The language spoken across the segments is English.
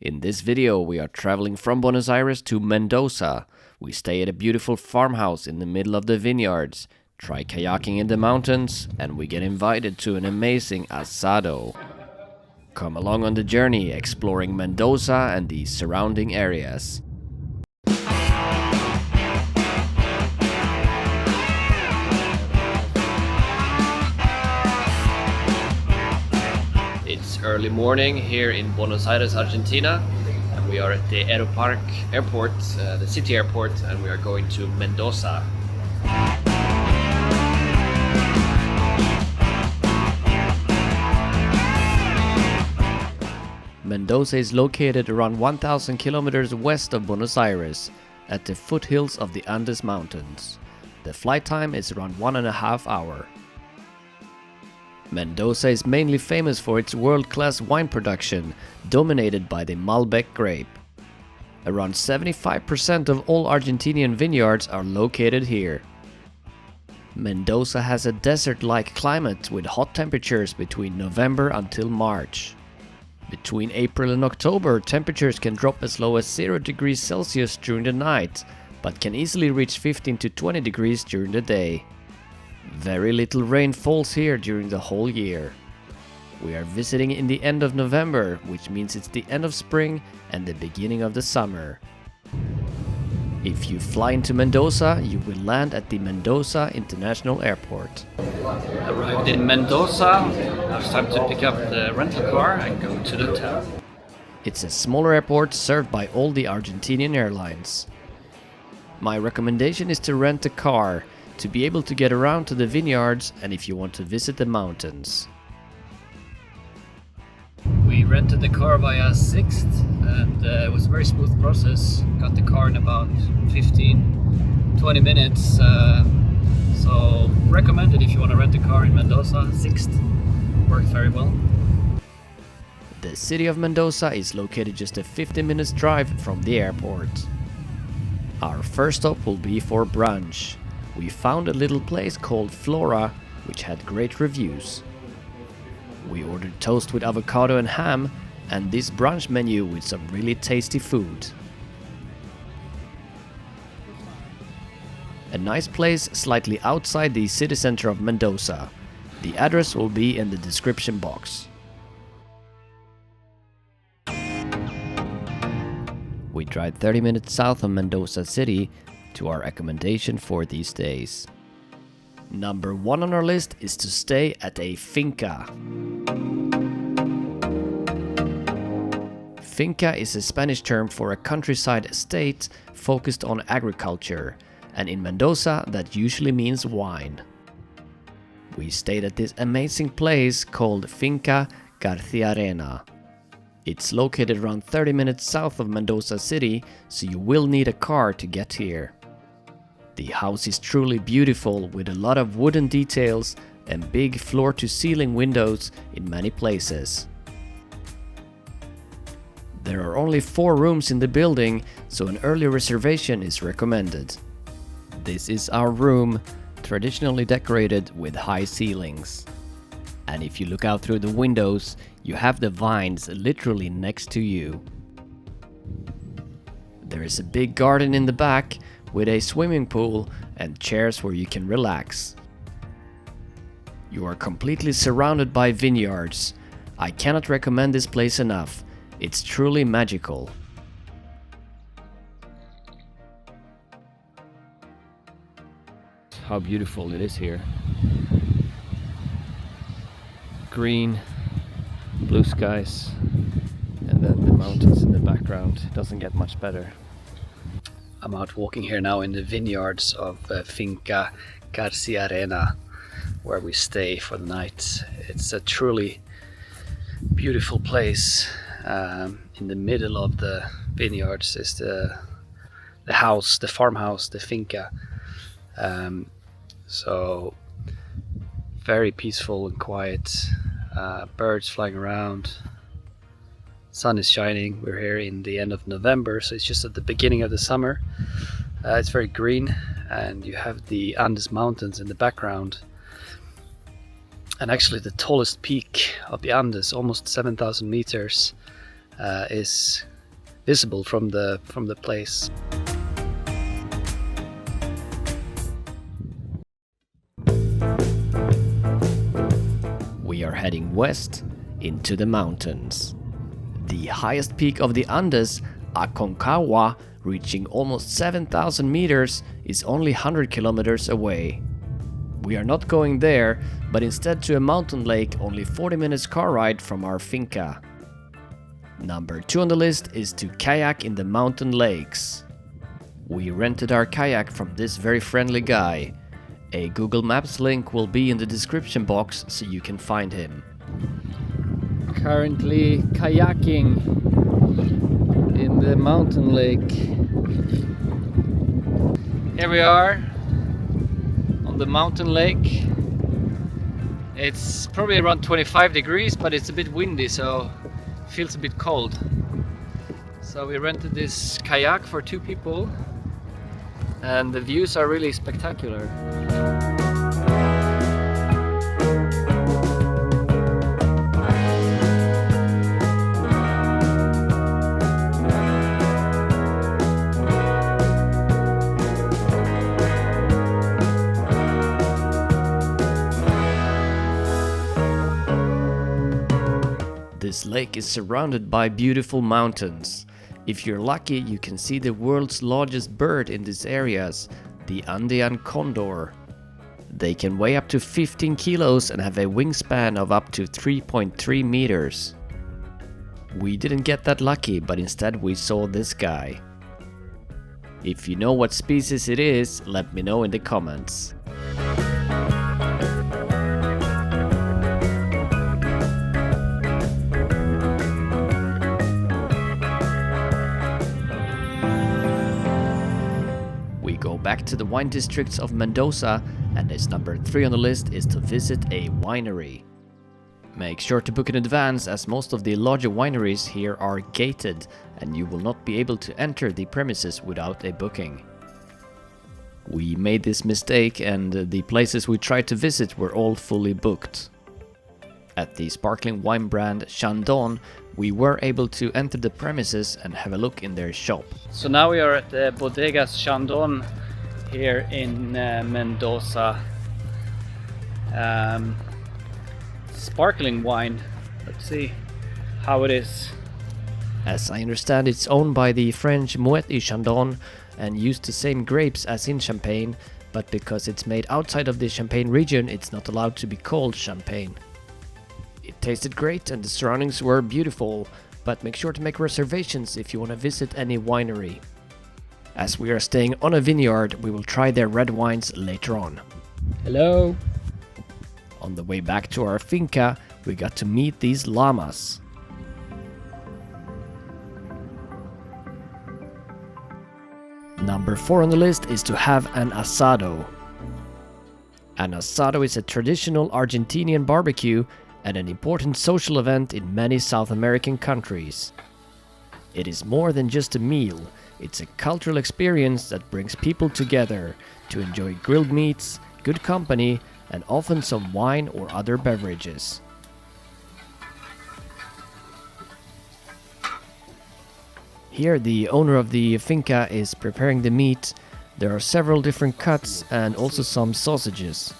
In this video, we are traveling from Buenos Aires to Mendoza. We stay at a beautiful farmhouse in the middle of the vineyards, try kayaking in the mountains, and we get invited to an amazing asado. Come along on the journey exploring Mendoza and the surrounding areas. It's early morning here in Buenos Aires, Argentina, and we are at the Aeropark airport, the city airport, and we are going to Mendoza. Mendoza is located around 1,000 kilometers west of Buenos Aires, at the foothills of the Andes Mountains. The flight time is around 1.5 hours. Mendoza is mainly famous for its world-class wine production, dominated by the Malbec grape. Around 75% of all Argentinian vineyards are located here. Mendoza has a desert-like climate with hot temperatures between November until March. Between April and October, temperatures can drop as low as 0 degrees Celsius during the night, but can easily reach 15 to 20 degrees during the day. Very little rain falls here during the whole year. We are visiting in the end of November, which means it's the end of spring and the beginning of the summer. If you fly into Mendoza, you will land at the Mendoza International Airport. Arrived in Mendoza, now it's time to pick up the rental car and go to the town. It's a smaller airport served by all the Argentinian airlines. My recommendation is to rent a car, to be able to get around to the vineyards and if you want to visit the mountains. We rented the car via Sixt and it was a very smooth process. Got the car in about 15-20 minutes. So recommended if you want to rent a car in Mendoza. Sixt worked very well. The city of Mendoza is located just a 15 minutes drive from the airport. Our first stop will be for brunch. We found a little place called Flora, which had great reviews. We ordered toast with avocado and ham, and this brunch menu with some really tasty food. A nice place slightly outside the city center of Mendoza. The address will be in the description box. We drive 30 minutes south of Mendoza city to our accommodation for these days. Number 1 on our list is to stay at a finca. Finca is a Spanish term for a countryside estate focused on agriculture, and in Mendoza that usually means wine. We stayed at this amazing place called Finca Garciarena. It's located around 30 minutes south of Mendoza city, so you will need a car to get here. The house is truly beautiful with a lot of wooden details and big floor-to-ceiling windows in many places. There are only 4 rooms in the building, so an early reservation is recommended. This is our room, traditionally decorated with high ceilings. And if you look out through the windows, you have the vines literally next to you. There is a big garden in the back with a swimming pool and chairs where you can relax. You are completely surrounded by vineyards. I cannot recommend this place enough. It's truly magical. How beautiful it is here. Green, blue skies, and then the mountains in the background. It doesn't get much better. I'm out walking here now in the vineyards of Finca Garciarena, where we stay for the night. It's a truly beautiful place. In the middle of the vineyards is the house, the farmhouse, the finca. So very peaceful and quiet. Birds flying around. Sun is shining. We're here in the end of November, so it's just at the beginning of the summer. It's very green, and you have the Andes Mountains in the background. And actually the tallest peak of the Andes, almost 7,000 meters, is visible from the place. We are heading west into the mountains. The highest peak of the Andes, Aconcagua, reaching almost 7,000 meters, is only 100 kilometers away. We are not going there, but instead to a mountain lake only 40 minutes car ride from our finca. Number 2 on the list is to kayak in the mountain lakes. We rented our kayak from this very friendly guy. A Google Maps link will be in the description box so you can find him. Currently kayaking in the mountain lake. Here we are on the mountain lake. It's probably around 25 degrees, but it's a bit windy, so it feels a bit cold. So we rented this kayak for 2 people, and the views are really spectacular. This lake is surrounded by beautiful mountains. If you're lucky, you can see the world's largest bird in these areas, the Andean condor. They can weigh up to 15 kilos and have a wingspan of up to 3.3 meters. We didn't get that lucky, but instead we saw this guy. If you know what species it is, let me know in the comments. Back to the wine districts of Mendoza, and its number 3 on the list is to visit a winery. Make sure to book in advance, as most of the larger wineries here are gated and you will not be able to enter the premises without a booking. We made this mistake and the places we tried to visit were all fully booked. At the sparkling wine brand Chandon, we were able to enter the premises and have a look in their shop. So now we are at the Bodegas Chandon here in Mendoza. Sparkling wine. Let's see how it is. As I understand, it's owned by the French Moet et Chandon and used the same grapes as in Champagne, but because it's made outside of the Champagne region, it's not allowed to be called Champagne. It tasted great and the surroundings were beautiful, but make sure to make reservations if you want to visit any winery. As we are staying on a vineyard, we will try their red wines later on. Hello. On the way back to our finca, we got to meet these llamas. Number 4 on the list is to have an asado. An asado is a traditional Argentinian barbecue and an important social event in many South American countries. It is more than just a meal, it's a cultural experience that brings people together to enjoy grilled meats, good company, and often some wine or other beverages. Here the owner of the finca is preparing the meat. There are several different cuts and also some sausages.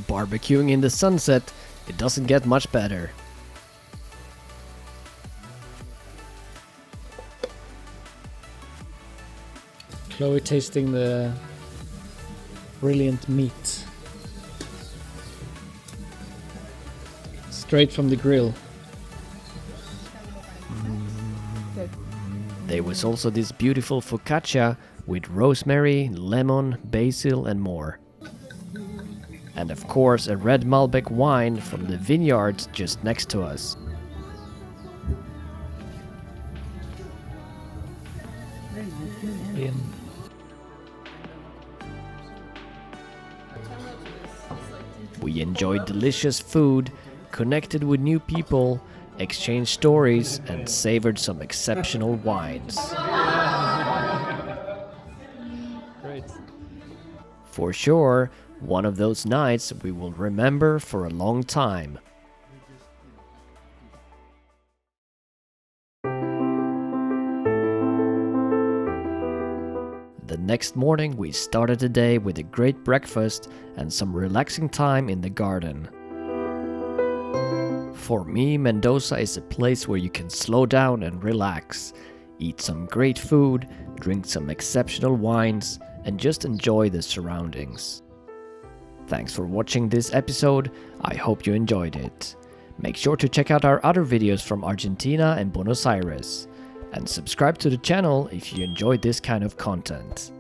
Barbecuing in the sunset, it doesn't get much better. Chloe tasting the brilliant meat. Straight from the grill. There was also this beautiful focaccia with rosemary, lemon, basil and more. And of course a red Malbec wine from the vineyards just next to us. We enjoyed delicious food, connected with new people, exchanged stories and savored some exceptional wines. Great. For sure, one of those nights we will remember for a long time. the next morning we started the day with a great breakfast and some relaxing time in the garden. For me, Mendoza is a place where you can slow down and relax, eat some great food, drink some exceptional wines, and just enjoy the surroundings. Thanks for watching this episode. I hope you enjoyed it. Make sure to check out our other videos from Argentina and Buenos Aires. And subscribe to the channel if you enjoyed this kind of content.